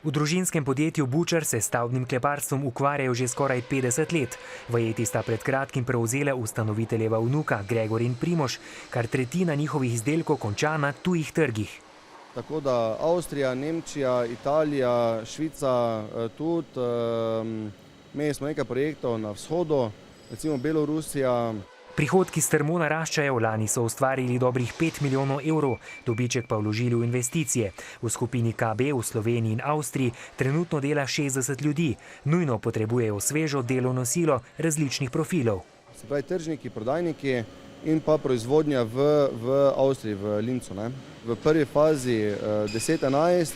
V družinskem podjetju Bučar se s stavbnim kleparstvom ukvarjajo že skoraj 50 let. Vajeti sta pred kratkim prevzela ustanoviteljeva vnuka Gregor in Primož, kar tretjina njihovih izdelkov konča na tujih trgih. Tako da Avstrija, Nemčija, Italija, Švica tudi. Imeli smo nekaj projektov na vzhodu, recimo Belorusija. Prihodki strmo naraščajo, lani so ustvarili dobrih 5 milijonov evrov, dobiček pa vložili v investicije. V skupini KB v Sloveniji in Avstriji trenutno dela 60 ljudi. Nujno potrebujejo svežo delovno silo različnih profilov. Se pravi tržniki, prodajniki in pa proizvodnja v Avstriji, v Linzu. V prvi fazi 10-11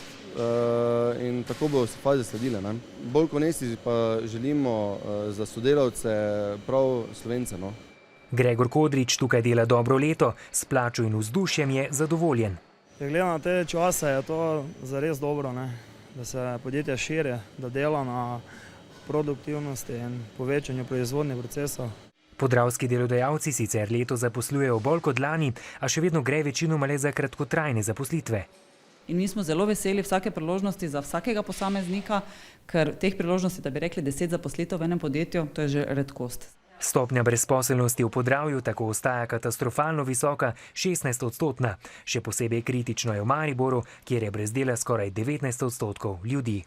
in tako bo se faze sledile. Bolj kot nesi pa želimo za sodelavce prav Slovence. Gregor Kodrič tukaj dela dobro leto, s plačo in vzdušjem je zadovoljen. Glede na te čase je to zares dobro, da se podjetje širi, da dela na produktivnosti in povečanju proizvodnih procesov. Podravski delodajalci sicer leto zaposlujejo bolj kot lani, a še vedno gre večinoma le za kratkotrajne zaposlitve. In mi smo zelo veseli vsake priložnosti za vsakega posameznika, ker teh priložnosti, da bi rekli 10 zaposlitev v enem podjetju, to je že redkost. Stopnja brezposelnosti v Podravju tako ostaja katastrofalno visoka, 16-odstotna. Še posebej kritično je v Mariboru, kjer je brez dela skoraj 19% ljudi.